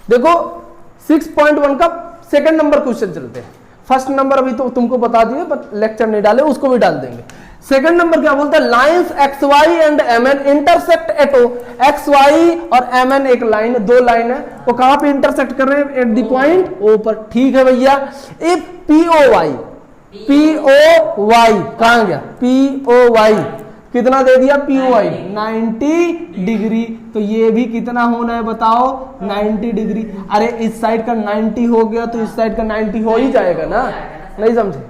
देखो 6.1 का second number question चलते हैं। फर्स्ट नंबर अभी तो तुमको बता दिए, बट लेक्चर नहीं डाले, उसको भी डाल देंगे। सेकंड नंबर क्या बोलता है, lines X Y and M N intersect at O. X Y और एम एन एक लाइन, दो लाइन है, वो कहां पे इंटरसेक्ट कर रहे हैं, एट द पॉइंट ओ पर। ठीक है भैया। If P O Y, P O Y कहां गया, पी ओ वाई कितना दे दिया, पी ओ वाई 90 डिग्री, तो ये भी कितना होना है बताओ, 90 डिग्री। अरे इस साइड का 90 हो गया तो इस साइड का 90 हो ही जाएगा ना, नहीं समझे,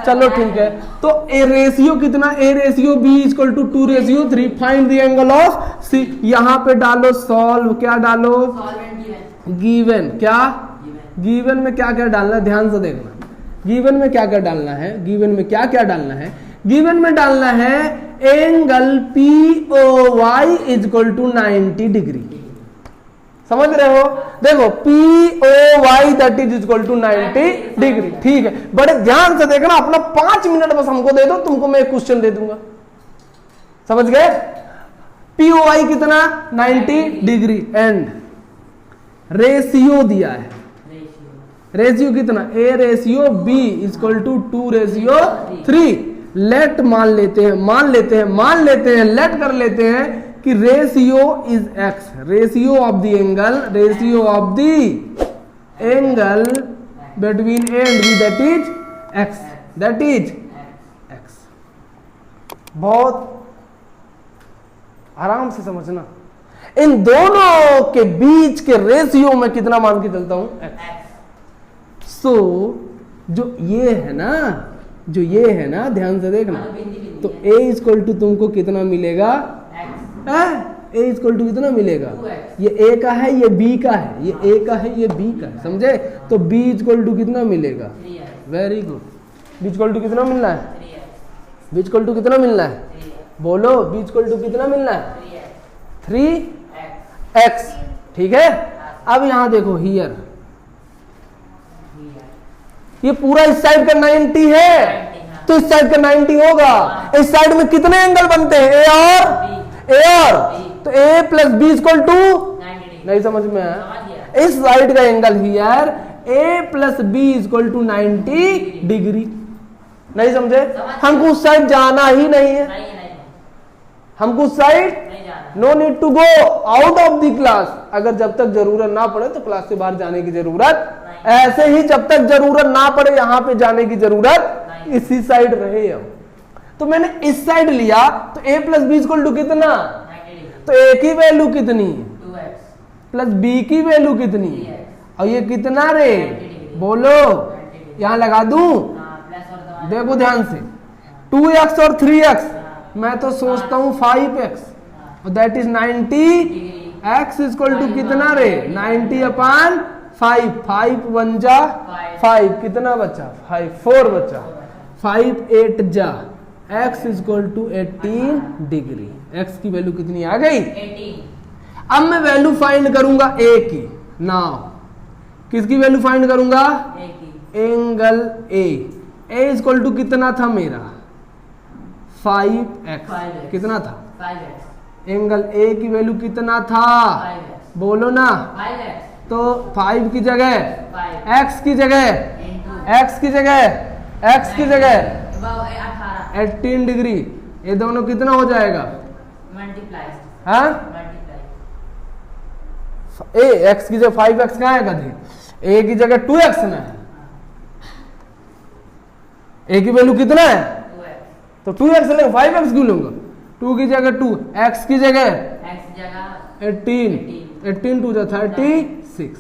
चलो ठीक है। तो ए रेशियो कितना, ए ratio B equal to 2:3। Find the angle of C, यहां पे डालो सॉल्व, क्या डालो, गिवन। क्या गिवन में क्या क्या डालना है, ध्यान से देखना। गिवन में क्या क्या डालना है, गिवन में क्या क्या डालना है, गिवन में डालना है angle P O Y equal to 90 degree. समझ रहे हो, देखो P O Y that is equal to 90 degree. ठीक है, बड़े ध्यान से देखना, अपना 5 मिनट बस हमको दे दो, तुमको मैं एक क्वेश्चन दे दूंगा। समझ गए, पी ओ वाई कितना, 90 डिग्री, एंड रेशियो दिया है, रेशियो कितना, ए ratio B equal to 2:3। Let मान लेते हैं, लेट कर लेते हैं कि ratio is x, ratio of the angle, ratio of the angle between A and B that is x, that is x. बहुत आराम से समझना, इन दोनों के बीच के रेशियो में कितना मान के चलता हूं, एक्स। सो जो ये है ना, ध्यान से देखना, तो a इक्वल टू तुमको कितना मिलेगा, a इक्वल टू कितना मिलेगा, ये a का है, ये b का है, ये a का है, ये b का है, समझे, तो b इक्वल टू कितना मिलेगा, very good. b equal to कितना मिलना है, b इक्वल टू कितना मिलना है, बोलो, b इक्वल टू कितना मिलना है, 3x। ठीक है, अब यहां देखो, हियर ये पूरा इस साइड का 90 है, तो इस साइड का 90 होगा। इस साइड में कितने एंगल बनते हैं, ए और तो a plus B equal to, नहीं समझ में आया, इस साइड का angle here a plus B equal to 90 degree. नहीं समझे, हमको उस साइड जाना ही नहीं है, हमको उस side no need to go out of the class. अगर जब तक जरूरत ना पड़े तो क्लास से बाहर जाने की जरूरत, ऐसे ही जब तक जरूरत ना पड़े यहां पे जाने की जरूरत, इसी साइड रहे हम। तो मैंने इस साइड लिया, तो a plus B equal to कितना, तो a की वैल्यू कितनी, 2x प्लस b की वैल्यू कितनी, और ये कितना रे, बोलो, यहां लगा दूं, देखो ध्यान से, 2x और 3x, मैं तो सोचता हूं 5x, और that is 90, x equal to कितना रे, 90/5, 5 1 जा 5, कितना बचा, 5 4 बचा, 5 8 जा, x equal to 18 degree. x की वैल्यू कितनी आ गई, 18। अब मैं वैल्यू फाइंड करूंगा a की, नाउ किसकी वैल्यू फाइंड करूंगा, a की, एंगल a इक्वल टू कितना था मेरा, 5x, कितना था, 5x। एंगल a की वैल्यू कितना था, 5x। बोलो ना, 5x, तो 5 की जगह x की जगह, x की जगह 18 डिग्री, ये दोनों कितना हो जाएगा, हाँ, a x की जगह 5x कहाँ है गधे, a की जगह 2x ना है, a की वैल्यू कितना है, 2x, तो 2x ले, 5x क्यों लूंगा, 2 की जगह 2, x की जगह 18, 18 2 जा 36,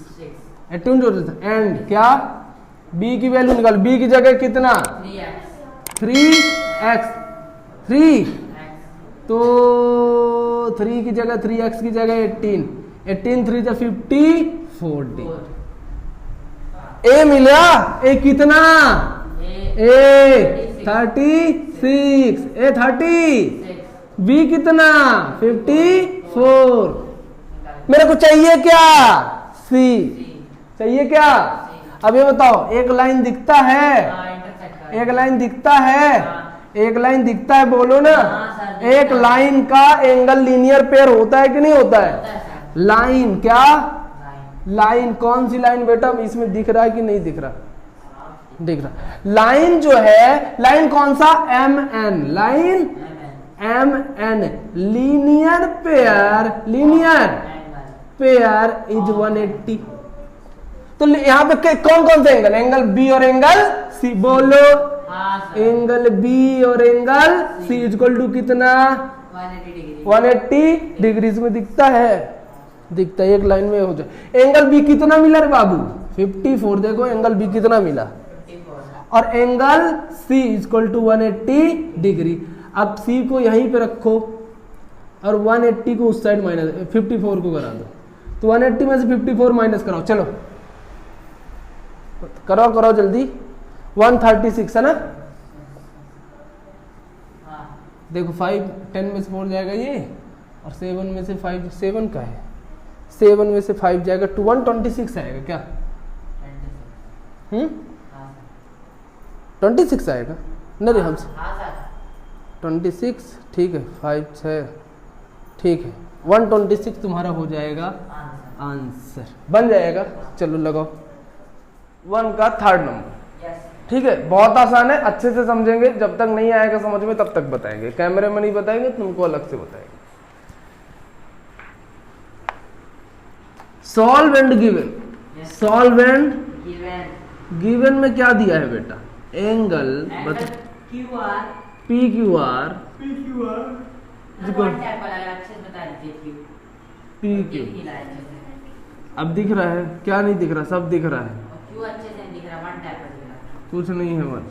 18 जो एंड क्या, b की वैल्यू निकाल, b की जगह कितना, 3x, 3, तो 3 की जगह 3x की जगह 18 3 जा 40, a मिला, a कितना, a 36, a 30, b कितना 54, मेरे को चाहिए क्या, c चाहिए क्या। अब ये बताओ, एक लाइन दिखता है, एक लाइन दिखता है, एक लाइन दिखता है, बोलो ना, एक लाइन का एंगल लीनियर पेयर होता है कि नहीं होता है, लाइन क्या, लाइन, कौन सी लाइन बेटा, इसमें दिख रहा है कि नहीं दिख रहा? दिख रहा। लाइन जो है, लाइन कौन सा? M N, line M N, linear pair, linear pair is 180। तो यहाँ पे कौन कौन से एंगल? एंगल बी और एंगल सी, बोलो। एंगल बी और एंगल सी इक्वल टू कितना? 180 डिग्री में दिखता है, दिखता है, एक लाइन में हो जाए। एंगल बी कितना मिला रे बाबू? 54। देखो एंगल बी कितना मिला, और angle C equal to 180 degree. अब सी को यहीं पे रखो और 180 को उस साइड माइनस, 54 को करा दो, तो 180 में से 54 माइनस कराओ, चलो कराओ कराओ जल्दी। 136 है ना? देखो 5 10 में से 4 जाएगा ये, और 7 में से 5, 7 का है, 7 में से 5 जाएगा, 126 आएगा क्या? 26 आएगा? नहीं हमसे 26, ठीक है, 5 6, ठीक है, 126 तुम्हारा हो जाएगा आंसर, बन जाएगा। चलो लगाओ 1 का 3rd नंबर। ठीक है, बहुत आसान है, अच्छे से समझेंगे। जब तक नहीं आएगा समझ में तब तक बताएंगे, कैमरे में नहीं बताएंगे, तुमको अलग से बताएंगे। Solve and given, solve and given में क्या दिया है बेटा? Angle P Q are, P Q, अब दिख रहा है क्या? नहीं दिख रहा, सब दिख रहा है, कुछ नहीं है बस।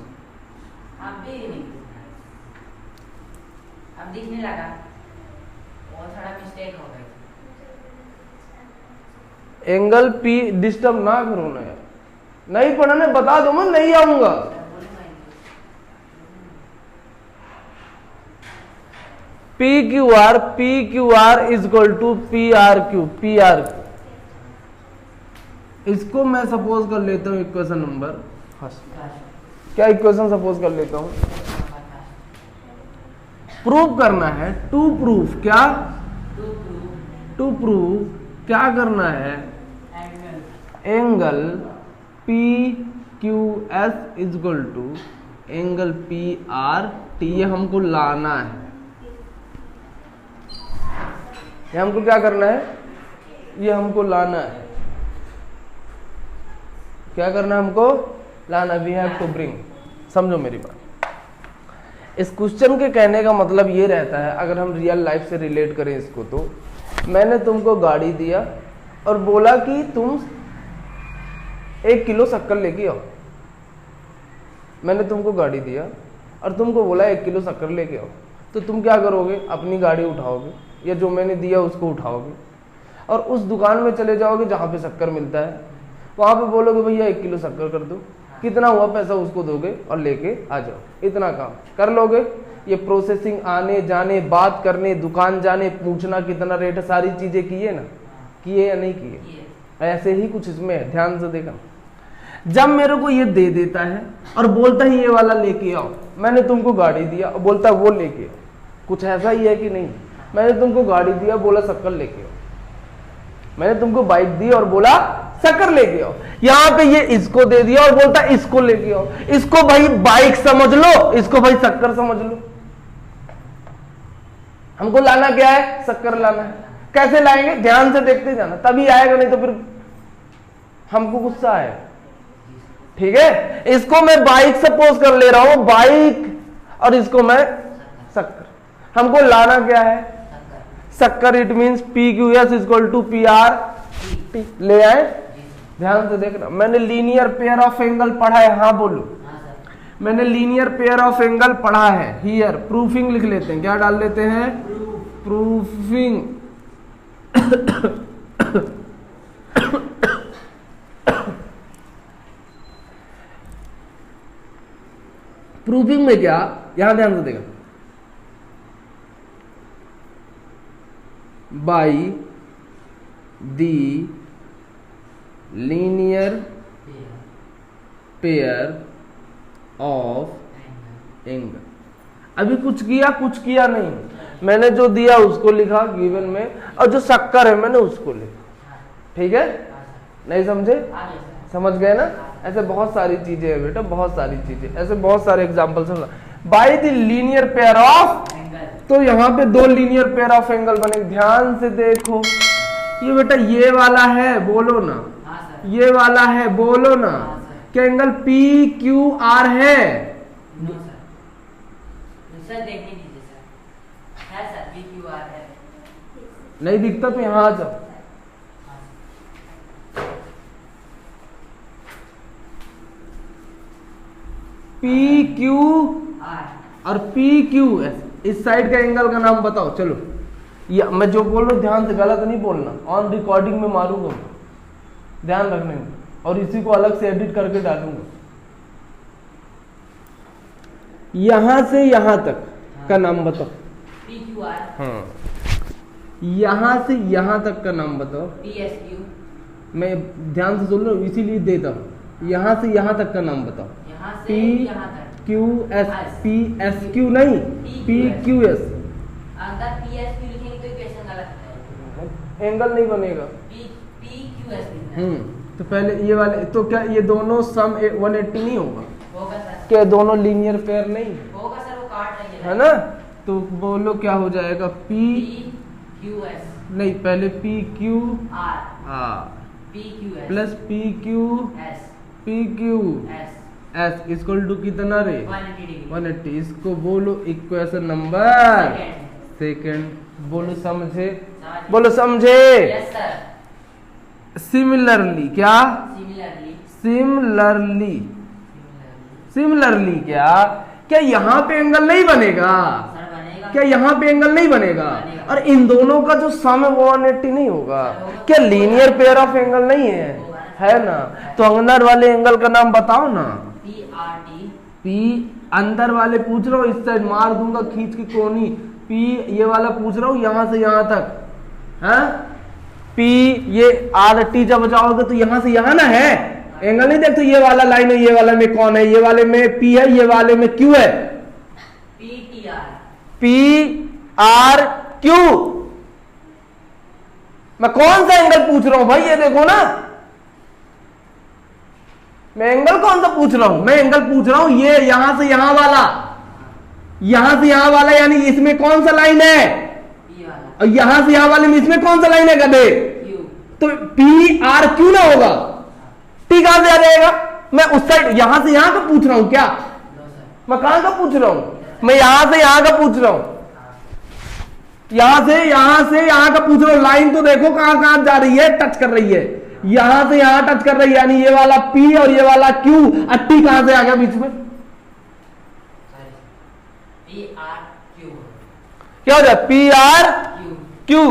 अब दिखने लगा, और थोड़ा मिस्टेक हो गई। एंगल पी डिस्टर्ब ना करो ना यार, नहीं पढ़ाने बता दो, मैं नहीं आऊंगा। P Q R is equal to P R Q, P R Q. इसको मैं सपोज कर लेता हूं इक्वेशन नंबर फर्स्ट। क्या इक्वेशन सपोज कर लेता हूं? प्रूव करना है, टू प्रूफ, क्या? टू प्रूव क्या करना है? Angle P Q S is equal to angle P R T, ये हमको लाना है। ये हमको क्या करना है? ये हमको लाना है। क्या करना है हमको? लाना, वी हैव टू ब्रिंग। समझो मेरी बात। इस क्वेश्चन के कहने का मतलब ये रहता है, अगर हम रियल लाइफ से रिलेट करें इसको, तो मैंने तुमको गाड़ी दिया और बोला कि तुम 1 किलो शक्कर लेके आओ। मैंने तुमको गाड़ी दिया और तुमको बोला 1 किलो शक्कर लेके आओ, तो तुम क्या करोगे? अपनी गाड़ी उठाओगे या जो मैंने दिया उसको उठाओगे और उस दुकान में चले जाओगे जहाँ पे शक्कर मिलता है, वहाँ पे बोलोगे भैया 1 किलो शक्कर कर दो, कितना हुआ पैसा उसको दोगे और लेके आ जाओ। इतना काम कर लोगे। ये प्रोसेसिंग, आने जाने, बात करने, दुकान जाने, पूछना कितना रेट है, सारी चीजें किए ना? किए या नहीं किए? ऐसे ही कुछ इसमें है, ध्यान से देखना। जब मेरे को ये दे देता है और बोलता है ये वाला लेके आओ, मैंने तुमको गाड़ी दिया और बोलता है वो लेके आओ, कुछ ऐसा ही है कि नहीं? मैंने तुमको गाड़ी दिया, बोला शक्कर लेके आओ, मैंने तुमको बाइक दी और बोला शक्कर लेके आओ। यहाँ पे ये इसको दे दिया और बोलता इसको लेके आओ। इसको भाई बाइक समझ लो, इसको भाई शक्कर समझ लो। हमको लाना क्या है? शक्कर लाना है। कैसे लाएंगे? ध्यान से देखते जाना, तभी आएगा, नहीं तो फिर हमको गुस्सा आएगा। ठीक है, इसको मैं बाइक सपोज कर ले रहा हूं, बाइक, और इसको मैं शक्कर। हमको लाना क्या है? शक्कर। It means P Q S equal to P R T. ले आए? ध्यान से देखना। मैंने लीनियर पेयर ऑफ एंगल पढ़ा है, हाँ बोलो। मैंने लीनियर पेयर ऑफ एंगल पढ़ा है। हियर प्रूफिंग लिख लेते हैं, क्या डाल लेते हैं? प्रूफिंग। प्रूफिंग में क्या, यहां ध्यान से देखा, by the linear pair of angle. अभी कुछ किया नहीं, मैंने जो दिया उसको लिखा गिवन में, और जो शक्कर है मैंने उसको लिखा। ठीक है, नहीं समझे? आ गया सर। समझ गए ना? ऐसे बहुत सारी चीजें है बेटा, बहुत सारी चीजें, ऐसे बहुत सारे एग्जाम्पल्स हैं। By the linear pair of, angle. तो यहाँ पे दो लीनियर पेयर ऑफ एंगल बने, ध्यान से देखो। ये बेटा ये वाला है, बोलो ना। हाँ सर। ये वाला है, बोलो ना। हाँ सर। क्या एंगल पी क्यू आर है? No sir. सर देखने दीजिए सर। है सर, PQR है। नहीं दिखता तो यहाँ आ जाओ। P Q are. और पी क्यू एस, इस साइड का एंगल का नाम बताओ। चलो, ये मैं जो बोल रहा हूँ ध्यान से, गलत नहीं बोलना, ऑन रिकॉर्डिंग में मारूंगा, ध्यान रखने में, और इसी को अलग से एडिट करके डालूंगा। यहां से यहां तक का नाम बताओ। PQR। हाँ, यहां से यहां तक का नाम बताओ। PSQ। मैं ध्यान से सुन रहा हूँ इसीलिए देता हूँ। यहां से यहां तक का नाम बताओ। यहाँ से P यहाँ तक। Q S, P S Q नहीं, पी क्यू एस। अगर PSQ लिखेंगे तो इक्वेशन गलत है। एंगल नहीं बनेगा। PQS लिखना है। तो पहले ये वाले, तो क्या ये दोनों सम 180 नहीं होगा? होगा सर। क्या दोनों लीनियर पेयर नहीं होगा सर, वो काट रही है ना? तो बोलो क्या हो जाएगा? P PQS। नहीं, पहले P Q R। PQS plus P Q S। P Q S। S equal to कितना रे? 180 डिग्री। 180। इसको बोलो इक्वेशन नंबर सेकंड। सेकंड। बोलो समझे? समझ। बोलो समझे? Yes sir. सिमिलरली, क्या? सिमिलरली। सिमिलरली, सिमिलरली क्या? क्या यहाँ पे एंगल नहीं बनेगा? सर बनेगा। क्या यहाँ पे एंगल नहीं बनेगा? बनेगा। और इन दोनों का जो सम है वो 180 नहीं होगा? क्या लीनियर पेयर ऑफ एंगल नहीं है? है ना? तो अंदर वाले एंगल का नाम बताओ ना। PRT। पी अंदर वाले पूछ रहा हूँ, इस साइड मार दूंगा खींच की कोनी। पी ये वाला पूछ रहा हूँ, यहां से यहां तक है। पी ये आर टी जब जाओगे तो यहां से यहां ना है, एंगल नहीं देखते? ये वाला लाइन है, ये वाला में कौन है? ये वाले में पी है, ये वाले में क्यू है। PTR। P R Q. मैं कौन सा एंगल पूछ रहा हूं भाई? ये देखो ना, मैं एंगल कौन सा पूछ रहा हूं? मैं एंगल पूछ रहा हूं ये यहां से यहां वाला, यहां से यहां वाला, यानी इसमें कौन सा लाइन है? P वाला। और यहां से यहां वाले में इसमें कौन सा लाइन है गधे? Q। तो पी आर क्यू ना होगा? टी कहां से आ जाएगा? मैं उस साइड यहां से यहां का पूछ रहा हूं क्या? No sir. मैं कहां का पूछ रहा हूं? मैं यहां से यहां का पूछ रहा हूं, यहां से यहां का पूछ रहा हूं। लाइन तो देखो कहां कहां जा रही है, टच कर रही है। यहां से यहां टच कर रही है, यानी ये वाला पी और ये वाला क्यू। और टी कहां से आ गया बीच में? PRQ। क्या हो जाए? P R Q। क्यू।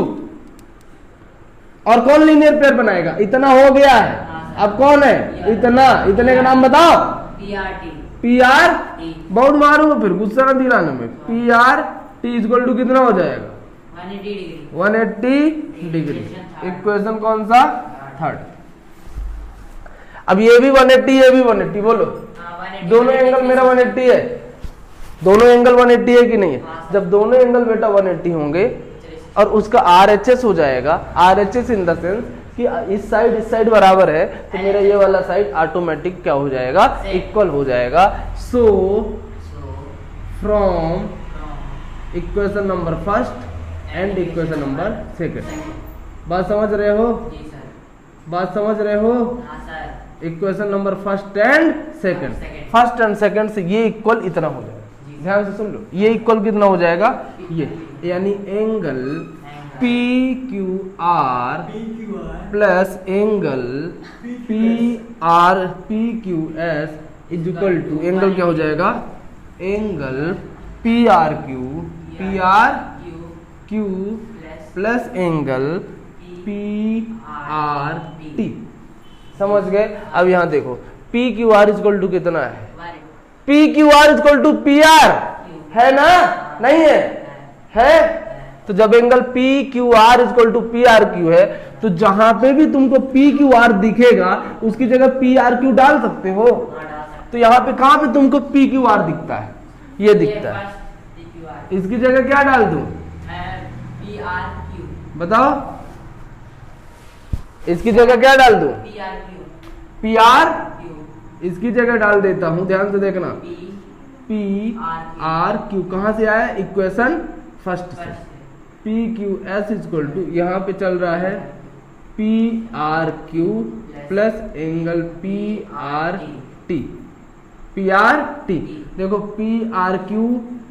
और कौन लीनियर पेयर बनाएगा? इतना हो गया है। अब कौन है इतना? इतने का नाम बताओ। PRT। P R T। बहुत मारूंगा फिर, गुस्सा ना दिलाने में। P R T equal to कितना हो जाएगा? 180 डिग्री। 180 डिग्री। इक्वेशन कौन सा? थर्ड। अब ये भी 180, ये भी 180, बोलो। हाँ, 180 दोनों एंगल मेरा 180 है। दोनों एंगल 180 है कि नहीं है? जब दोनों एंगल बेटा 180 होंगे और उसका RHS हो जाएगा, RHS इन द सेंस कि इस साइड बराबर है, तो मेरा ये वाला साइड ऑटोमेटिक क्या हो जाएगा? इक्वल हो जाएगा। So from equation number first and equation number second. बात समझ रहे हो? जी सर। बात समझ रहे हो? हाँ sir. Equation number first and second. First and second से ये इक्वल इतना हो जाएगा। ध्यान से सुन लो, ये इक्वल कितना हो जाएगा? ये, यानी angle P Q R plus angle P R P Q S is equal to angle क्या हो जाएगा? Angle P R Q plus angle P R T. समझ गए? अब यहां देखो, P Q R equal to कितना है? P Q R equal to P R है ना? नहीं है? है? तो जब angle P Q R equal to P R Q है, तो जहां पे भी तुमको पी क्यू आर दिखेगा उसकी जगह पी आर क्यू डाल सकते हो। तो यहाँ पे कहां पे तुमको पी क्यू आर दिखता है? ये दिखता है। इसकी जगह क्या डाल दूं? PRQ। बताओ। इसकी जगह क्या डाल दूं? P R Q P R, Q इसकी जगह डाल देता हूं, ध्यान से देखना, पी पी आर क्यू। कहां से आया? इक्वेशन फर्स्ट से। First P Q S equal to, यहाँ पे चल रहा है P R Q plus angle P R T, P R T. देखो पी आर क्यू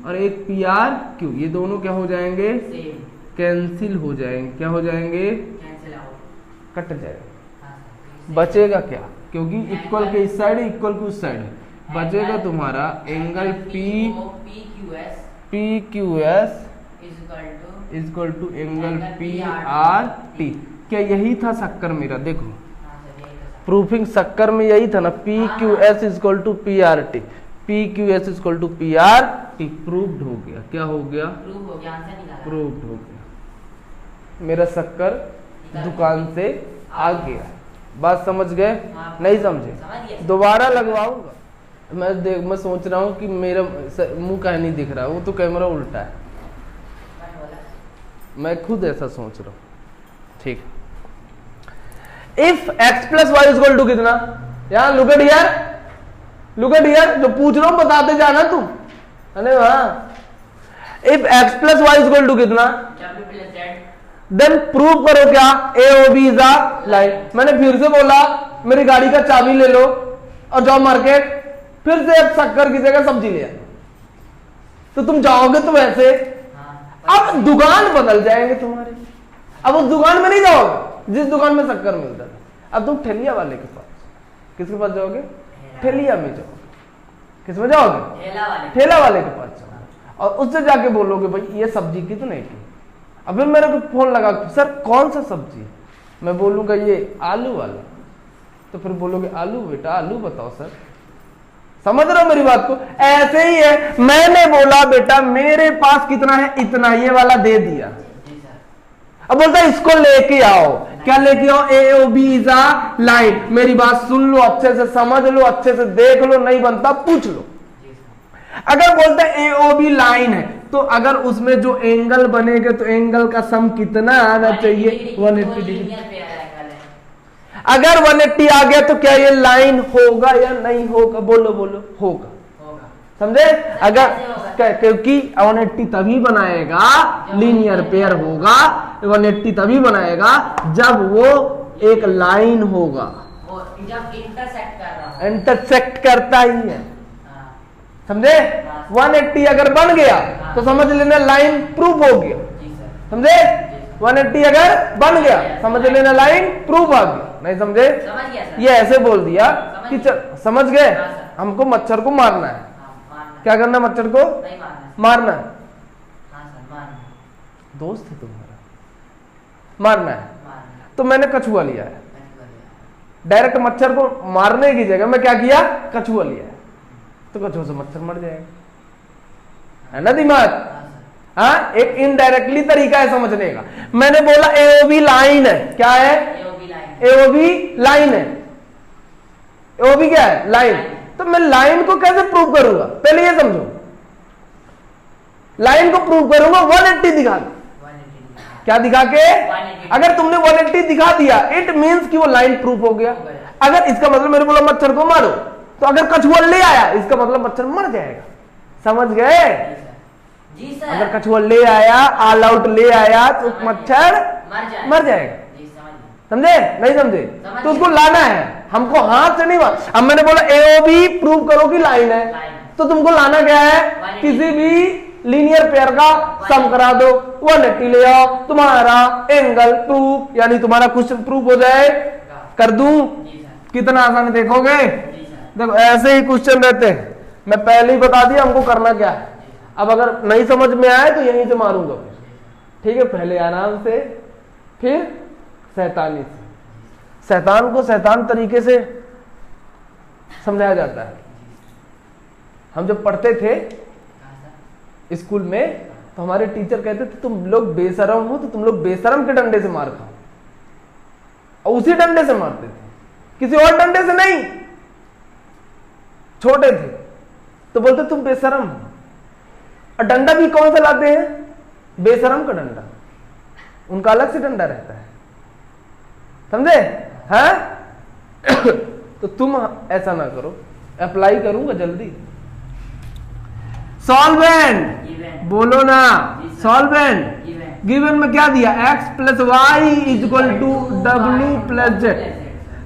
और एक पी आर क्यू, ये दोनों क्या हो जाएंगे? सेम कैंसिल हो जाएंगे। क्या हो जाएंगे? Cancel out. कट जाएगा। हाँ सर, बचेगा क्या? क्योंकि इक्वल के इस साइड है, इक्वल के उस साइड है, बचेगा तुम्हारा angle P Q S equal to angle P R T. क्या यही था शक्कर मेरा? देखो प्रूफिंग शक्कर में यही था ना, P Q S equal to P R T, P Q S equal to P R T. Proved हो गया। क्या हो गया? प्रूव हो गया, आंसर निकाला। प्रूव्ड हो गया। मेरा शक्कर दुकान से आ गया। बात समझ गए? नहीं समझे? समझ गया। दोबारा लगवाऊंगा। मैं सोच रहा हूँ कि मेरा मुंह कहीं नहीं दिख रहा है, वो तो कैमरा उल्टा है। मैं खुद ऐसा सोच रहा हूँ। ठीक। If x plus y equal to कितना? यहाँ look at here, look at here, जो पूछ रहा हूँ बताते जाना तुम। अरे हाँ, if x plus y equal to कितना? देन प्रूव करो क्या? A O B is a line. मैंने फिर से बोला मेरी गाड़ी का चाबी ले लो और जाओ मार्केट, फिर से अब शक्कर की जगह सब्जी ले आओ, तो तुम जाओगे तो वैसे। अब दुकान बदल जाएंगे तुम्हारे। अब उस दुकान में नहीं जाओगे जिस दुकान में शक्कर मिलता है, अब तुम ठेलिया वाले के पास। किसके पास जाओगे? ठेलिया में जाओगे। किस में जाओगे? ठेला वाले के पास जाओगे और उससे जाके बोलोगे भाई ये सब्जी कितने की? अब फिर मेरे को फोन लगा, सर कौन सा सब्जी? मैं बोलूंगा ये आलू वाला, तो फिर बोलोगे आलू बेटा, आलू बताओ सर। समझ रहे हो मेरी बात को? ऐसे ही है, मैंने बोला बेटा मेरे पास कितना है? इतना, ये वाला दे दिया। अब बोलता है इसको लेके आओ। क्या लेके आओ? A O B is a line. मेरी बात सुन लो, अच्छे से समझ लो, अच्छे से देख लो, नहीं बनता पूछ लो। अगर बोलता है ए ओ बी लाइन है, तो अगर उसमें जो एंगल बनेगा तो एंगल का सम कितना आना चाहिए? 180 डिग्री। अगर 180 आ गया तो क्या ये लाइन होगा या नहीं होगा? बोलो बोलो। होगा। समझे? अगर क्योंकि 180 तभी बनाएगा, लीनियर पेयर होगा 180 तभी बनाएगा जब वो एक लाइन होगा, जब इंटरसेक्ट कर रहा हो। इंटरसेक्ट करता ही है। समझे? 180 अगर बन गया तो समझ लेना लाइन प्रूफ हो गया। समझे? 180 अगर बन गया समझ लेना लाइन प्रूफ आ गया। नहीं समझे? समझ गया सर। ये ऐसे बोल दिया कि समझ गए? हमको मच्छर को मारना है। क्या करना? मच्छर को मारना है। दोस्त है तुम्हारा, मारना है। तो मैंने कछुआ लिया है, डायरेक्ट मच्छर को मारने की जगह मैं क्या किया? कछुआ लिया है, तो कछुआ से मच्छर मर जाएगा। है ना दिमाग? हाँ, एक इनडायरेक्टली तरीका है समझने का। मैंने बोला एओबी लाइन है। क्या है? एओबी लाइन है। एओबी क्या है? लाइन। तो मैं लाइन को कैसे प्रूव करूंगा? पहले ये समझो, लाइन को प्रूव करूंगा 180 दिखा के। क्या दिखा के? अगर तुमने 180 दिखा दिया इट मींस कि वो लाइन प्रूफ हो गया। अगर इसका मतलब मेरे बोला मच्छर को मारो, तो अगर कछुआ ले आया इसका मतलब मच्छर मर जाएगा। समझ गए? जी सर। अगर कछुआ ले आया, ऑल आउट ले आया तो मच्छर मर जाएगा। समझे? नहीं समझे? तो उसको लाना है हमको, हाथ से नहीं मार। अब मैंने बोला एओबी प्रूव करो कि लाइन है, तो तुमको लाना क्या है? किसी भी लीनियर पेयर का सम करा दो, 180 ले आओ, तुम्हारा एंगल प्रूफ, यानी तुम्हारा क्वेश्चन प्रूफ हो जाए। कर दूं? कितना आसान है देखोगे? देखो ऐसे ही क्वेश्चन रहते हैं। मैं पहले ही बता दिया हमको करना क्या है। अब अगर नहीं समझ में आए तो यहीं से मारूंगा। ठीक है? पहले आराम से, फिर शैतानी से। शैतान को शैतान तरीके से समझाया जाता है। हम जब पढ़ते थे स्कूल में तो हमारे टीचर कहते थे तुम लोग बेशरम हो तो तुम लोग बेशरम के डंडे से मार खाओ, और उसी डंडे से मारते थे, किसी और डंडे से नहीं। छोटे थे तो बोलते तुम बेशरम हो। और डंडा भी कौन सा लाते हैं? बेशरम का डंडा, उनका अलग से डंडा रहता है। समझे? हैं? तो तुम ऐसा ना करो, अप्लाई करूंगा जल्दी। Solvent Given. बोलो ना, जी सर। Solvent Given. गिवन में क्या दिया? x plus y is equal to W plus Z.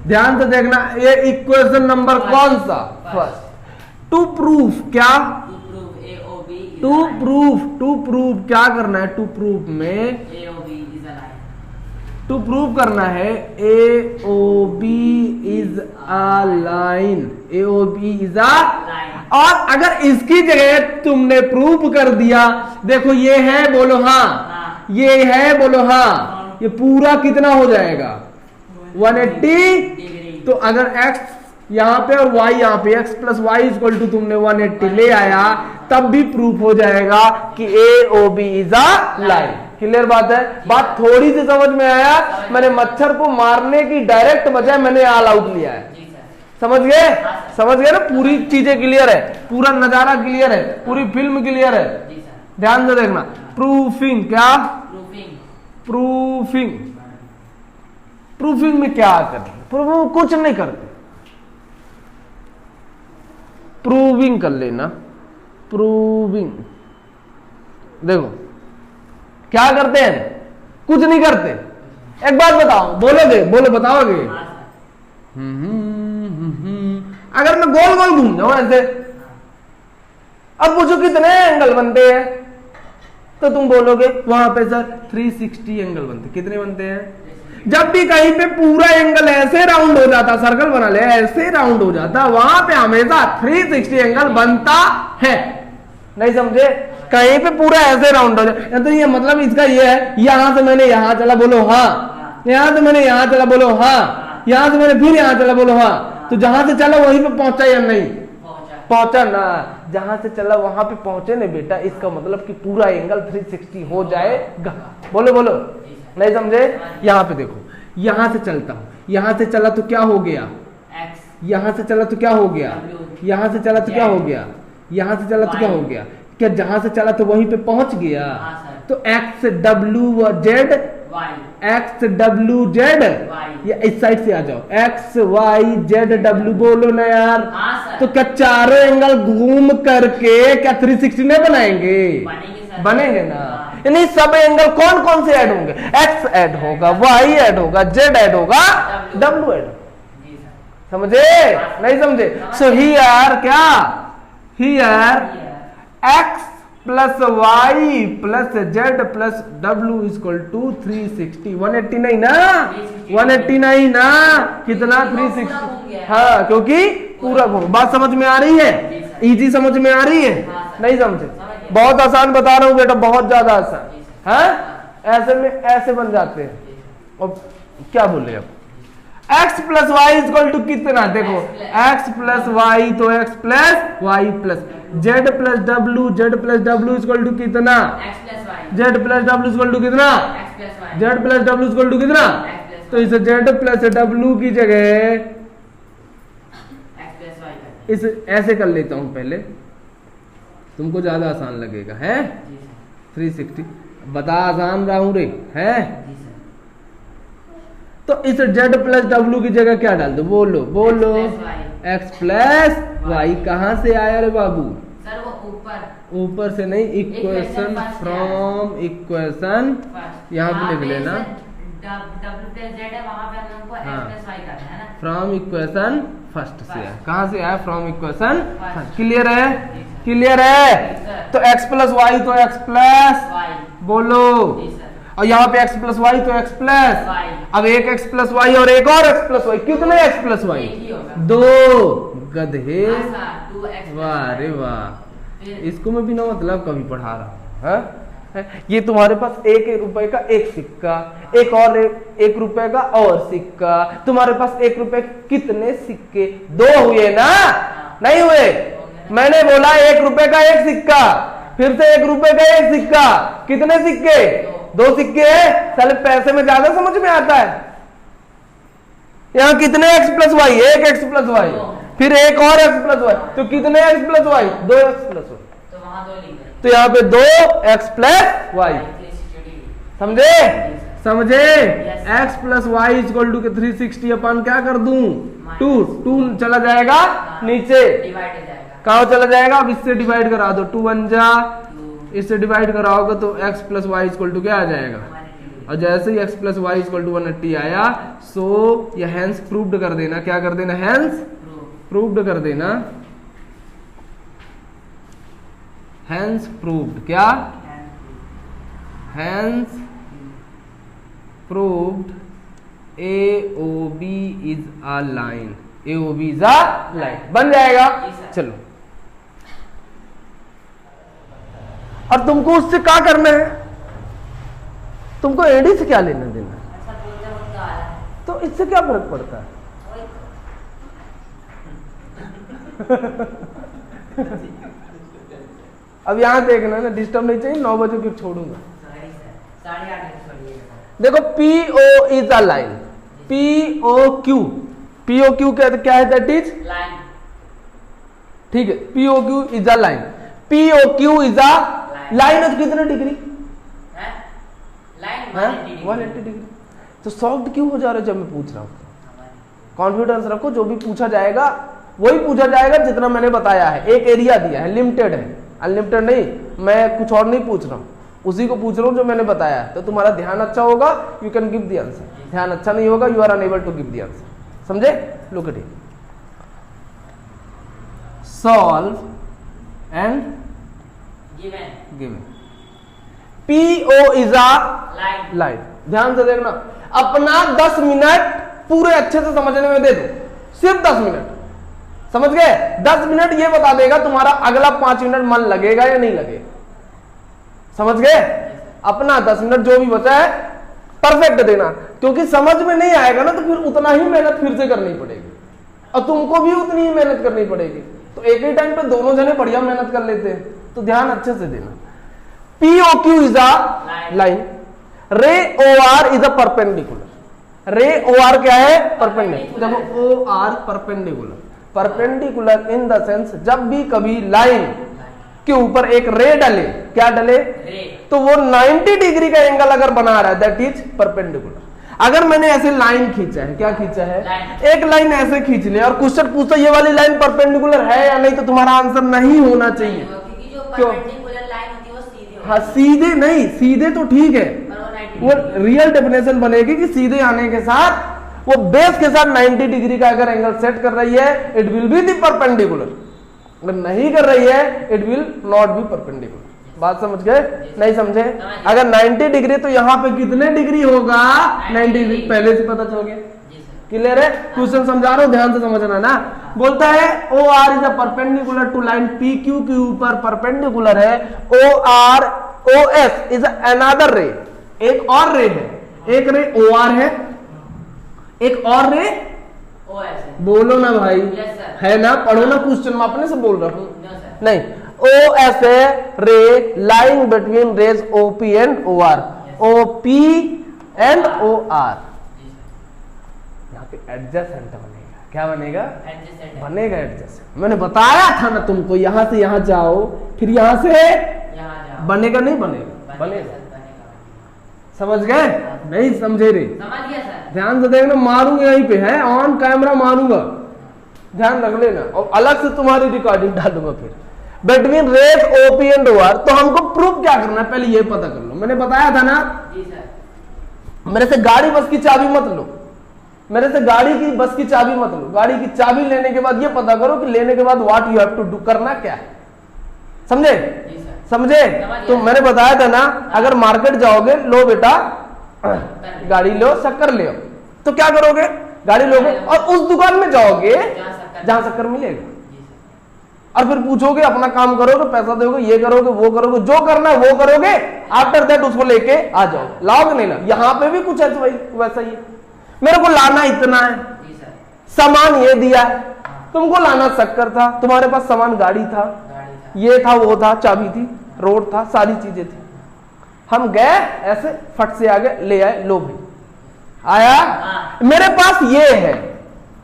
ध्यान से देखना, ये इक्वेशन नंबर कौन सा? फर्स्ट। टू प्रूफ क्या? To prove AOB is a line. To proof क्या करना है? टू प्रूफ में AOB is a line. To prove करना है A O B is a line, A O B is a. Line. और अगर इसकी जगह तुमने प्रूव कर दिया, देखो ये है, बोलो हाँ, हाँ. ये है, बोलो हाँ, हाँ. ये पूरा कितना हो जाएगा? 180। Degree. तो अगर x यहाँ पे और y यहाँ पे, x plus y equal to तुमने 180 ले आया, तब भी प्रूफ हो जाएगा कि A O B is a line. Clear बात है? बात थोड़ी सी समझ में आया? मैंने मच्छर को मारने की डायरेक्ट बजाय मैंने ऑल आउट लिया है। जी सर। समझ गए? समझ गए ना? पूरी चीजें क्लियर है, पूरा नजारा क्लियर है, पूरी फिल्म क्लियर है। जी सर। ध्यान से देखना। प्रूफिंग क्या? Proofing. प्रूफिंग। प्रूफिंग में क्या करते? प्रूफिंग में कुछ नहीं करते, प्रूविंग कर लेना। प्रूविंग देखो क्या करते हैं? कुछ नहीं करते। एक बात बताओ, बोलोगे? बोलो, बताओगे? हाँ सर। अगर मैं गोल गोल घूम जाऊं ऐसे, अब पूछो कितने एंगल बनते हैं, तो तुम बोलोगे वहां पे सर 360 एंगल बनते। कितने बनते हैं? जब भी कहीं पे पूरा एंगल ऐसे राउंड हो जाता, सर्कल बना ले, ऐसे राउंड हो जाता, वहां पे हमेशा 360 एंगल बनता है। नहीं समझे? कहीं पे पूरा ऐसे राउंड हो जाए, तो ये मतलब इसका ये है, यहां से मैंने यहां चला, बोलो हाँ, यहां से मैंने यहां चला, बोलो हाँ, यहां से मैंने फिर यहां चला, बोलो हाँ। तो जहां से चला वहीं पे पहुंचा या नहीं? पहुंचा ना। जहां से चला वहां पे पहुंचे नहीं बेटा, इसका मतलब कि पूरा एंगल 360 हो जाएगा। बोलो बोलो। नहीं समझे? यहां पे देखो, यहां से चलता हूं, यहां से चला तो क्या हो गया? X. यहां से चला तो क्या हो गया? यहां से चला तो क्या हो गया? यहां से चला तो क्या हो गया? क्या जहां से चला तो वहीं पे पहुंच गया? हाँ सर। तो x W Z, Y. X W Z, या इस साइड से आ जाओ, एक्स वाई जेड डब्ल्यू, बोलो ना यार। हाँ सर। तो क्या चारों एंगल घूम करके क्या 360 नहीं बनाएंगे? बनेंगे सर। बनेंगे ना। हाँ। यानी सब एंगल कौन कौन से ऐड होंगे? एक्स ऐड होगा, वाई ऐड होगा, जेड ऐड होगा, डब्ल्यू ऐड होगा। जी सर। समझे? नहीं समझे? सो हियर क्या? Here x plus y plus z plus डब्ल्यू इक्वल टू 360। 180 नहीं ना? 180 नहीं ना? कितना? 360। हाँ, क्योंकि पूरा घूम। बात समझ में आ रही है? इजी समझ में आ रही है? नहीं समझे? बहुत आसान बता रहा हूँ बेटा, बहुत ज्यादा आसान। हाँ, ऐसे में ऐसे बन जाते हैं। और क्या बोले अब? x plus y equal to कितना? देखो x प्लस वाई तो x plus y plus z plus डब्ल्यू, जेड प्लस डब्ल्यू इक्वल टू कितना? X plus Y. Z plus डब्ल्यू इक्वल टू कितना? X plus Y. Z plus डब्ल्यू इक्वल टू कितना? X plus तो इस जेड प्लस डब्ल्यू की जगह X plus Y करते इस ऐसे कर लेता हूं पहले, तुमको ज्यादा आसान लगेगा। है हैं। जी सर। 360 बता आसान रहा हूं रे, है? जी सर। तो इस जेड प्लस डब्ल्यू की जगह क्या डाल दो? बोलो बोलो। एक्स प्लस वाई कहां से आया रे बाबू? सर वो ऊपर ऊपर से नहीं, equation first from equation first यहाँ पे लिख लेना। W plus Z है, वहाँ पे हम लोग को हाँ। X plus Y करना है ना। फ्रॉम इक्वेशन फर्स्ट से आया। कहां से आया? From equation First। First. Clear है? जी सर। क्लियर है? जी सर। तो x प्लस वाई तो x प्लस, Y। बोलो। जी सर। और यहाँ पे x प्लस वाई तो x प्लस। Y। अब एक x प्लस वाई और एक और x प्लस वाई, कितने x प्लस वाई? एक ही होगा। दो गधे। हाँ सर, 2X plus वाह Y। रे वाह, फिर इसको मैं बिना मतलब कभी पढ़ा रहा हूँ। हाँ? ये तुम्हारे पास एक रुपए का एक सिक्का, एक और एक रुपए का और सिक्का, तुम्हारे पास 1 रुपए कितने सिक्के? 2 हुए ना? नहीं हुए? मैंने बोला 1 रुपए का एक सिक्का, फिर से 1 रुपए का एक सिक्का, कितने सिक्के? 2 सिक्के है। साले पैसे में ज्यादा समझ में आता है। यहाँ कितने x plus y? 1 x plus y, फिर एक और x प्लस वाई, तो कितने x plus y? 2 x plus y. तो वहाँ 2 लिख दें। तो यहाँ पे 2 x प्लस वाई। समझे? समझे? Yes. x plus y equal to 360 अपन क्या कर दूं 2 चला जाएगा हाँ, नीचे, डिवाइड हो जाएगा। कहाँ चला जाएगा? अब इससे डिवाइड करा दो, 2 1 जा, 2 इससे डिवाइड कराओगे तो x plus y equal to क्या आ जाएगा? और जैसे ही x plus y equal to 180 आया, सो ये हैंस प्रूव्ड कर देना। क्या कर देना? हैंस प्रूव्ड कर देना। हैंस प्रूव्ड, क्या? Hence proved AOB is a line. AOB is a line बन जाएगा। चलो, और तुमको उससे क्या करना है? तुमको एडी से क्या लेना देना? ऐसा बोलते वक्त आ रहा है। तो इससे क्या फर्क पड़ता है? अब यहां देखना ना, डिस्टर्ब नहीं चाहिए, 9 बजे फिर छोड़ूंगा। Sorry sir, 8:30 छोड़िएगा। देखो PO is a line, POQ, POQ क्या है? That is line. ठीक है, POQ is a line, POQ is a line है। कितने डिग्री है? लाइन है? 180 180 डिग्री। तो सॉफ्ट क्यों हो जा रहा है जब मैं पूछ रहा हूँ? कॉन्फिडेंस रखो, जो भी पूछा जाएगा वही पूछा जाएगा जितना मैंने बताया है। एक एरिया दिया है, लिमिटेड है, अनलिमिटेड नहीं। मैं कुछ और नहीं पूछ रहा हूँ, उसी को पूछ रहा हूँ जो मैंने बताया है। तो तुम्हारा ध्यान अच्छा होगा, you can give the answer. ध्यान अच्छा नहीं होगा, you are unable to give the answer. समझे? Look at it, solve and given. Given. PO is a line. Line. ध्यान से देखना, अपना 10 मिनट पूरे अच्छे से समझने में दे दो, सिर्फ 10 मिनट। समझ गए? 10 मिनट ये बता देगा तुम्हारा अगला 5 मिनट मन लगेगा या नहीं लगेगा। समझ गए? अपना 10 मिनट जो भी बचा है परफेक्ट देना, क्योंकि समझ में नहीं आएगा ना तो फिर उतना ही मेहनत फिर से करनी पड़ेगी, और तुमको भी उतनी ही मेहनत करनी पड़ेगी। तो एक ही टाइम पे दोनों जने बढ़िया मेहनत कर लेते हैं। तो ध्यान अच्छे से देना। POQ इज अ लाइन, रे OR इज अ परपेंडिकुलर। रे OR क्या है? परपेंडिकुलर। देखो OR perpendicular, perpendicular in the sense जब भी कभी लाइन के ऊपर एक रे डले, क्या डले? रे। तो वो 90 डिग्री का एंगल अगर बना रहा है, दैट इज परपेंडिकुलर। अगर मैंने ऐसे लाइन खींचा है, क्या खींचा है? एक लाइन ऐसे खींच ले और क्वेश्चन पूछो ये वाली लाइन परपेंडिकुलर है या नहीं, तो तुम्हारा आंसर नहीं होना चाहिए। क्योंकि जो क्यों? परपेंडिकुलर लाइन होती है वो सीधे होती है। हाँ, सीधे नहीं, सीधे तो ठीक है, पर वो 90 वो रियल डेफिनेशन बनेगी कि सीधे आने के साथ वो बेस के साथ 90 डिग्री का अगर एंगल सेट कर रही है, it will be the perpendicular. अगर नहीं कर रही है, it will not be perpendicular. बात समझ गए? नहीं समझे? अगर 90 डिग्री तो यहाँ पे कितने डिग्री होगा? 90 डिग्री। पहले से पता चल गया? क्लियर है? क्वेश्चन समझा रहा हूं, ध्यान से समझना ना। बोलता है OR is a perpendicular to line PQ के ऊपर परपेंडिकुलर है। OS इज अनदर रे, एक और रे है। एक रे OR है, एक और रे OS है। बोलो ना भाई। Yes, sir. है ना? पढ़ो ना क्वेश्चन, मैं अपने से बोल रहा हूँ। No, sir. नहीं, OS है ray lying between rays OP and OR। OP and OR। यहाँ पे एडजेसेंट बनेगा। क्या बनेगा? Adjacent है। बनेगा एडजेसेंट। मैंने बताया था ना तुमको, यहां से यहां जाओ, फिर यहां से यहाँ जाओ। बनेगा नहीं बनेगा? बनेगा। बनेगा। समझ गए? नहीं समझे रे? समझ गया सर। ध्यान से देखना, मारूंगा यहीं पे है, ऑन कैमरा मारूंगा, ध्यान रख लेना, और अलग से तुम्हारी रिकॉर्डिंग डालूंगा फिर। Between rays OP and OR। तो हमको प्रूफ क्या करना है, पहले ये पता कर लो। मैंने बताया था ना, जी सर। मेरे से गाड़ी बस की चाबी मत लो, मेरे से गाड़ी की बस की चाबी मत लो। गाड़ी की चाबी लेने के बाद ये पता करो कि लेने के बाद what you have to do, करना क्या है। समझे? जी सर। समझे? तो मैंने बताया था ना, अगर मार्केट जाओगे, लो बेटा गाड़ी लो, शक्कर ले आओ, तो क्या करोगे? गाड़ी लोगे और उस दुकान में जाओगे जहां शक्कर मिलेगा, जी सर। और फिर पूछोगे, अपना काम करोगे, पैसा दोगे, ये करोगे, वो करोगे, जो करना है वो करोगे। आफ्टर दैट उसको लेके आ जाओ। लाओगे नहीं ला? यहाँ पे भी कुछ ऐसा वैसा ही है। मेरे को लाना इतना है, जी सर। सामान ये दिया है, तुमको लाना शक्कर था, तुम्हारे पास सामान गाड़ी था, गाड़ी था। ये था, वो था, चाबी थी, रोड था, सारी चीजें थी। हम गए ऐसे फट से आगे ले आए, लो भाई आया, हाँ। मेरे पास ये है,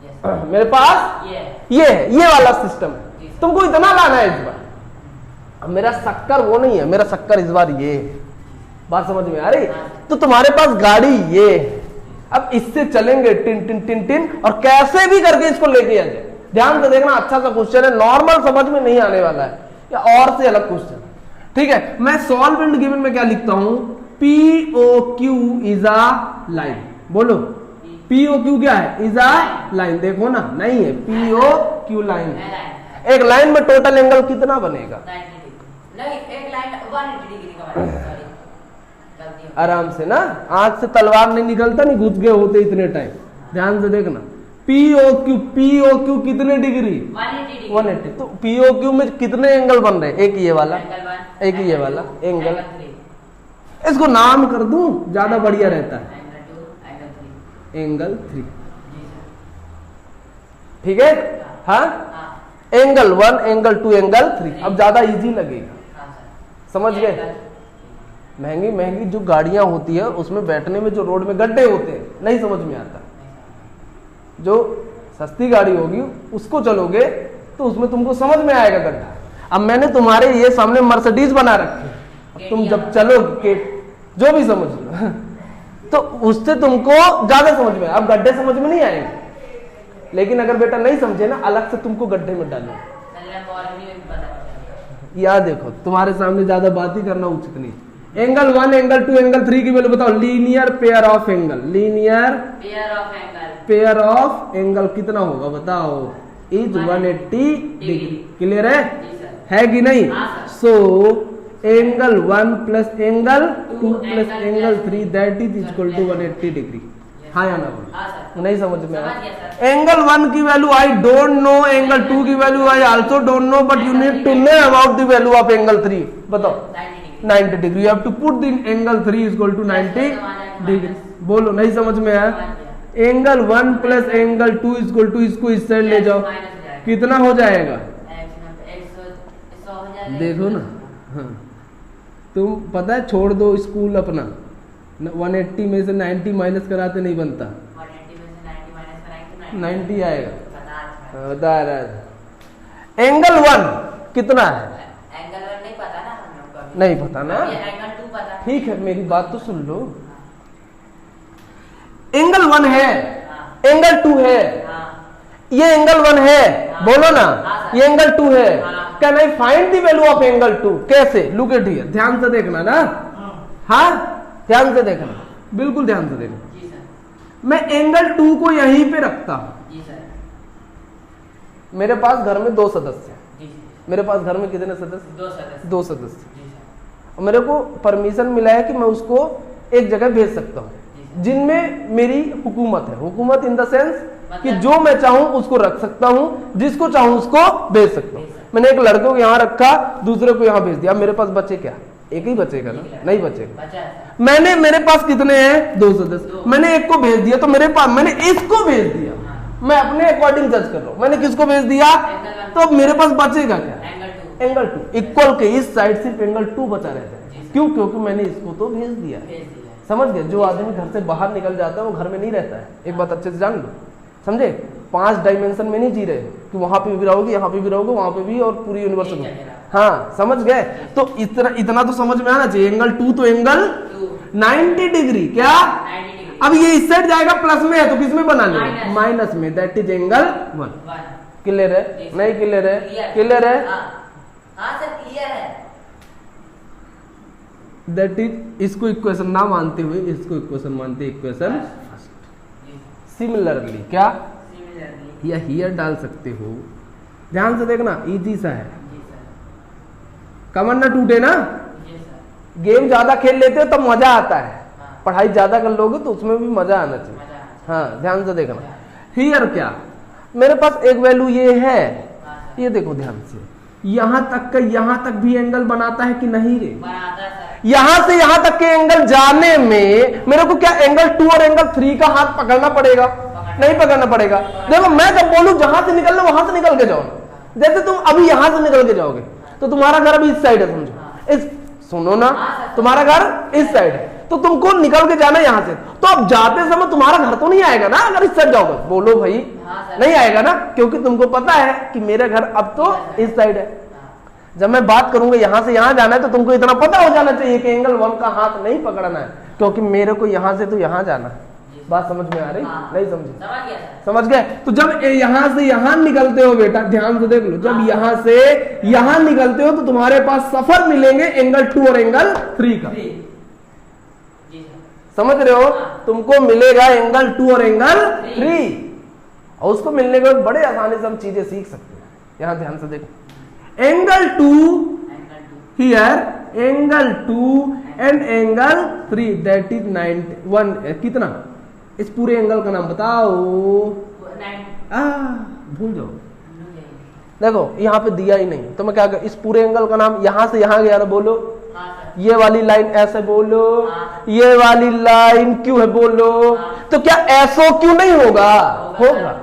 Yes, sir. मेरे पास ये है। ये है, ये वाला सिस्टम है, जी सर। तुमको इतना लाना है इस बार। अब मेरा शक्कर वो नहीं है, मेरा शक्कर इस बार ये है। बात समझ में आ रही? हाँ। तो तुम्हारे पास गाड़ी ये है, अब इससे चलेंगे टिन टिन टिन टिन और कैसे भी करके इसको लेके आ जाए। ध्यान से देखना, अच्छा सा क्वेश्चन है, नॉर्मल समझ में नहीं आने वाला है या और से अलग क्वेश्चन। ठीक है, मैं सॉल्व एंड गिवन में क्या लिखता हूं, POQ इज अ लाइन। बोलो POQ क्या है, इज अ लाइन। देखो ना, नहीं है, POQ लाइन। एक लाइन में टोटल एंगल कितना बनेगा, 90 डिग्री नहीं, एक लाइन 180 डिग्री का बनेगा। सॉरी गलती हो आराम से ना, आंख से तलवार नहीं निकलता, नहीं घुस गए होते इतने टाइम। ध्यान से देखना, POQ कितने डिग्री, 180 डिग्री 180। तो POQ में कितने एंगल बन रहे हैं, एक ये वाला, एंगल 1 एक ये वाला एंगल। एंगल 3 इसको नाम कर दूं, ज्यादा बढ़िया रहता है, एंगल 2 एंगल 3 एंगल 3। जी सर। ठीक है, हाँ, हाँ एंगल 1 एंगल 2 एंगल 3। अब ज्यादा इजी लगेगा, हाँ सर। समझ गए। महंगी महंगी जो गाड़ियां होती है उसमें बैठने में जो रोड में गड्ढे होते हैं, नहीं समझ में आता। जो सस्ती गाड़ी होगी उसको चलोगे तो उसमें तुमको समझ में आएगा गड्ढा। अब मैंने तुम्हारे ये सामने मर्सिडीज बना रखी है, अब तुम जब चलोगे, जो भी समझ लो तो उससे तुमको ज्यादा समझ में, अब गड्ढे समझ में नहीं आएंगे। लेकिन अगर बेटा नहीं समझे ना, अलग से तुमको गड्ढे में डालो। याद देखो, तुम्हारे सामने ज्यादा बात ही करना उचित नहीं। एंगल 1 एंगल 2 एंगल 3 की वैल्यू बताओ। Linear pair of angle, linear pair of angle कितना होगा बताओ, इज 180 डिग्री। क्लियर है कि नहीं। So angle 1 plus angle 2 plus angle 3 that is equal to 180 degree. हाँ या ना, नहीं समझ में आया। एंगल 1 की value I don't know, angle 2 की value I also don't know, but you need to know about the value of angle 3। बताओ 90 degree. You have to put the angle 3 is equal to 90 degree. बोलो, नहीं समझ में आया। Angle 1 plus angle 2 is equal to, इसको इस side ले जाओ, कितना हो जाएगा, देखो ना। हाँ, तुम पता है, छोड़ दो स्कूल अपना, 180 में से 90 माइनस कराते नहीं बनता, 90 आएगा। बता रहा है। एंगल 1 कितना है, एंगल 1 नहीं पता ना हम लोग को, नहीं पता ना, एंगल 2 पता। ठीक है, मेरी बात तो सुन लो। एंगल 1 है, एंगल 2 है, ये एंगल 1 है, बोलो ना, ये एंगल 2 है। Can I find the value of angle 2? कैसे? लुक एट हियर, ध्यान से देखना ना, हाँ ध्यान से देखना, बिल्कुल ध्यान से देखना। जी सर। मैं एंगल 2 को यहीं पे रखता हूं। जी सर। मेरे पास घर में 2 सदस्य हैं। जी सर। मेरे पास घर में कितने सदस्य, 2 सदस्य। 2 सदस्य। जी सर। और मेरे को परमिशन मिला है कि मैं उसको एक जगह भेज सकता हूं जिनमें मेरी हुकूमत है। हुकूमत इन द सेंस कि जो मैं चाहूं उसको रख सकता हूं, जिसको चाहूं उसको भेज सकता हूं। मैंने एक लड़के को यहाँ रखा, दूसरे को यहाँ भेज दिया। मेरे पास बचे क्या, एक ही बचेगा ना, नहीं बचेगा। मैंने, मेरे पास कितने हैं, 2 सदस्य। मैंने एक को भेज दिया तो मेरे पास, मैंने इसको भेज दिया, मैं अपने अकॉर्डिंग जज कर रहा हूं। मैंने किसको भेज दिया, तो मेरे पास बचेगा क्या, एंगल 2। इक्वल के इस साइड सिर्फ एंगल 2 बचा रहता है। क्यों? क्योंकि मैंने इसको तो भेज दिया। समझ गए। जो आदमी घर से बाहर निकल जाता है वो घर में नहीं रहता है, एक बात अच्छे से जान लो, समझे। 5 डायमेंशन में नहीं जी रहे कि वहां पे भी रहोगे, यहाँ पे भी रहोगे, वहां पे भी, और पूरी यूनिवर्स में। हाँ, समझ गए। तो इतना तो समझ में आना चाहिए। एंगल 2 तो एंगल 90 डिग्री, क्या 90 डिग्री। अब ये इस साइड जाएगा, प्लस में है तो किस में बना लेंगे, माइनस में, दैट इज एंगल 1। क्लियर है, नहीं क्लियर है, क्लियर है, हाँ सर क्लियर है। दैट इज, इसको इक्वेशन ना मानते हुए इसको इक्वेशन मानते, इक्वेशन फर्स्ट। सिमिलरली, क्या या हियर डाल सकते हो। ध्यान से देखना, इजी सा है, कमर ना टूटे ना। गेम ज्यादा खेल लेते हो तब मजा आता है, पढ़ाई ज्यादा कर लोगे तो उसमें भी मजा आना चाहिए। हाँ, ध्यान से देखना। हियर क्या, मेरे पास एक वैल्यू ये है, ये देखो ध्यान से, यहां तक का, यहां तक भी एंगल बनाता है कि नहीं रे, यहां से यहां तक के एंगल जाने में मेरे को क्या एंगल 2 और एंगल 3 का हाथ पकड़ना पड़ेगा, नहीं पकड़ना पड़ेगा। देखो, मैं जब बोलूं जहां से निकलना वहां से निकल के जाओ। जैसे तुम अभी यहां से निकल के जाओगे तो तुम्हारा घर अभी इस साइड है, समझो, इस, सुनो ना, तुम्हारा घर इस साइड है तो तुमको निकल के जाना यहां से। तो अब जाते समय तुम्हारा घर तो नहीं आएगा ना अगर इस साइड जाओगे, बोलो भाई, नहीं आएगा ना, क्योंकि तुमको पता है कि मेरा घर अब तो इस साइड है। जब मैं बात करूंगा यहां से यहां जाना है तो तुमको इतना पता हो जाना चाहिए कि एंगल 1 का हाथ नहीं पकड़ना है, क्योंकि मेरे को यहां से तो यहां जाना है। बात समझ में आ रही? हाँ। नहीं समझी? समझ गया सर। समझ गए? तो जब यहां से यहां निकलते हो बेटा, ध्यान से देख लो, जब हाँ। यहां से यहां निकलते हो तो तुम्हारे पास सफर मिलेंगे एंगल 2 और एंगल 3 का। जी सर। समझ रहे हो? हाँ। तुमको मिलेगा एंगल 2 और एंगल 3, और उसको मिलने के बाद बड़े आसानी से हम चीजें सीख सकते हैं। यहां ध्यान से देखो, angle 2 here, angle 2 and angle 3, that is 91। कितना? इस पूरे एंगल का नाम बताओ। भूल जाओ, देखो यहाँ पे दिया ही नहीं तो मैं क्या कर, इस पूरे एंगल का नाम, यहां से यहां गया ना, बोलो। ये वाली लाइन ऐसे बोलो, ये वाली लाइन क्यों है बोलो। तो क्या एसओ क्यों नहीं होगा? होगा,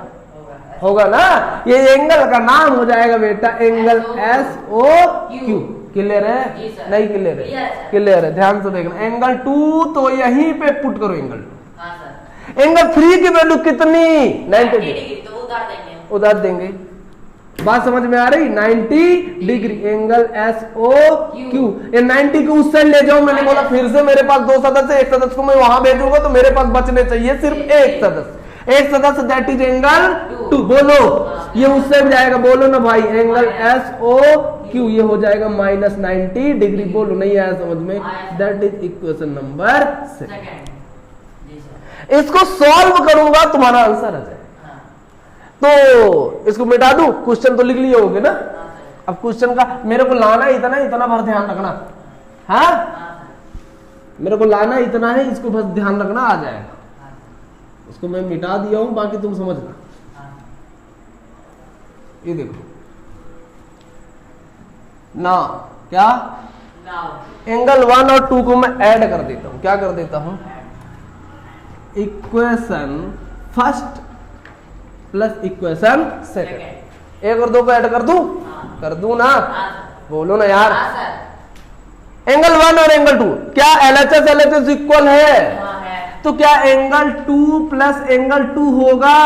होगा ना। ये एंगल का नाम हो जाएगा बेटा angle S O Q. Clear है? नहीं क्लियर है? क्लियर है। ध्यान से देखना, एंगल 2 तो यहीं पे पुट करो एंगल 2। एंगल 3 की वैल्यू कितनी? 90 डिग्री। तो उधार देंगे, उधार देंगे। बात समझ में आ रही? 90 degree, angle S O Q. ये 90 को उस साइड ले जाओ, मैंने बोला फिर से मेरे पास 2 सदस्य, एक सदस्य को मैं वहां भेजूंगा तो मेरे पास बचने चाहिए सिर्फ एक सदस्य। एक सदस्य दैट इज एंगल 2। बोलो, ये उससे भी जाएगा, बोलो ना भाई, एंगल एस ओ क्यू, ये हो जाएगा माइनस 90 डिग्री। बोलो, नहीं आया समझ में? That is equation number 6। इसको सॉल्व करूंगा, तुम्हारा आंसर आ जाएगा। तो इसको मिटा दूं, क्वेश्चन तो लिख लिए होगे ना। अब क्वेश्चन का मेरे को लाना इतना, इतना भर ध्यान रखना। हाँ, मेरे को लाना इतना है, इसको बस ध्यान रखना, आ जाएगा। उसको मैं मिटा दिया हूं, बाकी तुम समझना। ये देखो ना, क्या एंगल 1 और 2 को मैं ऐड कर देता हूं। क्या कर देता हूं? Equation first plus equation second. 1 और 2 को ऐड कर दूं? कर दूं ना? बोलो ना यार। एंगल 1 और एंगल 2 क्या LHS इक्वल है? तो क्या एंगल 2 प्लस एंगल 2 होगा?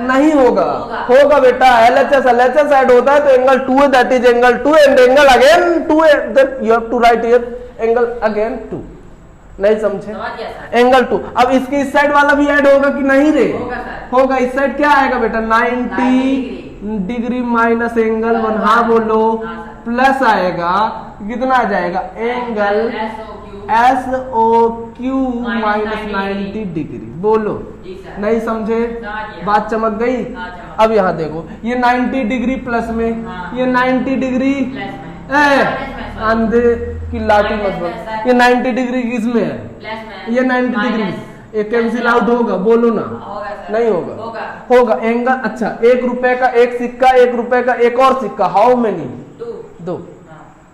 नहीं होगा। होगा बेटा, LHS ऐड होता है तो एंगल 2 है, that is angle 2 and angle again 2 है, then you have to write here angle again 2। नहीं समझे? एंगल 2। अब इसके इस साइड वाला भी ऐड होगा कि नहीं रे? होगा। इस साइड क्या आएगा बेटा? 90 डिग्री माइनस एंगल 1। हाँ बोलो, प्लस आएगा, कितना आ जाएगा? Angle S O Q minus 90 degree. बोलो, नहीं समझे? बात चमक गई? अब यहाँ देखो, ये 90 डिग्री प्लस में, ये 90 डिग्री अंधे की लाठी मत बन। ये 90 डिग्री किसमें है? ये 90 डिग्री, ये कैंसिल आउट होगा। बोलो ना, नहीं होगा? होगा। एंगल, अच्छा, 1 रुपए का एक सिक्का, 1 रुपए का एक और सिक्का, हाउ मेनी? 2।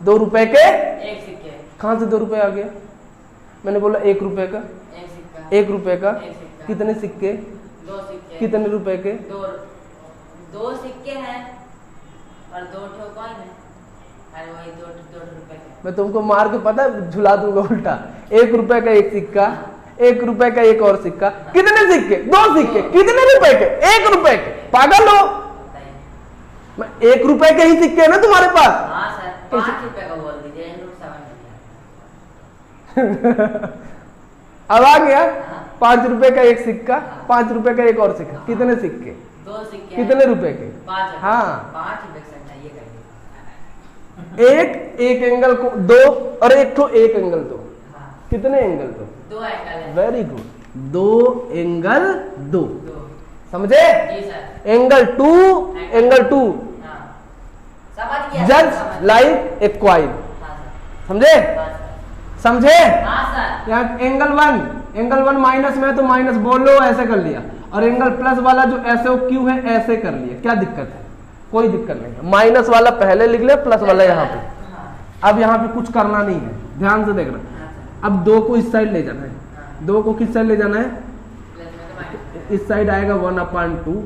2 रुपए के एक सिक्के। कहां से 2 रुपए आ गया? मैंने बोला 1 रुपए का एक सिक्का। 1 रुपए का कितने सिक्के? 2 सिक्के। कितने रुपए के? 2 सिक्के हैं और 2 ठो कॉइन है, और वही 2 रुपए के। मैं तुमको मार के पता झुला दूंगा उल्टा। 1 रुपए का एक सिक्का, 1 रुपए का एक और सिक्का, कितने सिक्के? 2 सिक्के। कितने रुपए के? 1 रुपए के। पागल हो? 1 रुपए के ही सिक्के है ना तुम्हारे पास? हाँ सर, 5 रुपए का बोल दीजिए, नोट समझ गया। अब आ गया? 5 रुपए का एक सिक्का, 5 रुपए का एक और सिक्का, कितने सिक्के? 2 सिक्के। कितने रुपए के? 5। हाँ, 5 रुपए चाहिए करिए। एक एंगल को 2 और एक तो एक एंगल 2। कितने angle 2? 2 angle. Very good, 2 angle 2। समझे? जी सर। एंगल 2, एंगल 2 समझ गया। Just like a coin. समझे? समझे? यहाँ एंगल 1 माइनस में तो माइनस बोलो, ऐसे कर लिया, और एंगल प्लस वाला जो ऐसे क्यू है ऐसे कर लिया। क्या दिक्कत है? कोई दिक्कत नहीं है। माइनस वाला पहले लिख ले, प्लस वाला यहाँ पे। अब यहाँ पे कुछ करना नहीं है, ध्यान से देखना। अब 2 को इस साइड ले जाना है। 2 को किस साइड ले जाना है? इस साइड आएगा 1/2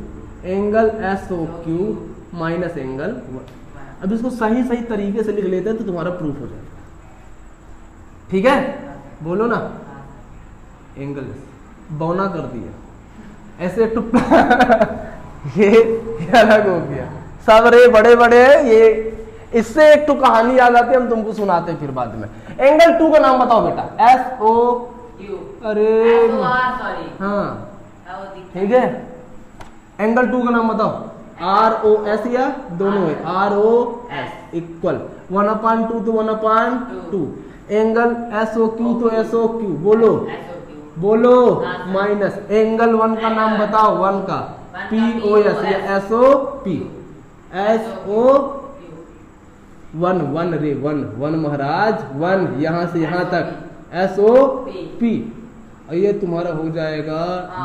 angle S O Q minus angle 1। अब इसको सही सही तरीके से लिख लेते हैं तो तुम्हारा प्रूफ हो जाएगा। ठीक है? बोलो ना। एंगल बौना कर दिया ऐसे टुक ये अलग हो गया। सब रे बड़े बड़े हैं ये। इससे एक तो कहानी याद आती है, हम तुमको सुनाते हैं फिर बाद में। एंगल 2 का नाम बताओ बेटा। एस ओ क्यू अरे सॉरी हाँ वो दिखता ठीक है। एंगल 2 का नाम बताओ। आर ओ एस या दोनों है, आर ओ एस इक्वल 1/2 तो 1/2। एंगल एस ओ क्यू तो एस ओ क्यू बोलो SOQ बोलो हाँ, माइनस एंगल 1 का नाम बताओ, 1 का पी ओ एस या S O P, S O 1 रे 1 महाराज 1 यहाँ से यहाँ तक एस ओ पी। ये तुम्हारा हो जाएगा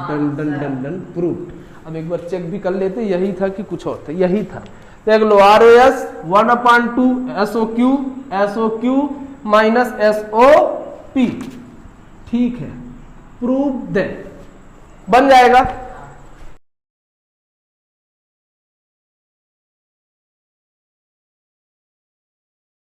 done done done done proof. अब एक बार चेक भी कर लेते, यही था कि कुछ और था, यही था। देख लो R O S 1/2 S O Q minus S O P, ठीक है, प्रूफ दे बन जाएगा।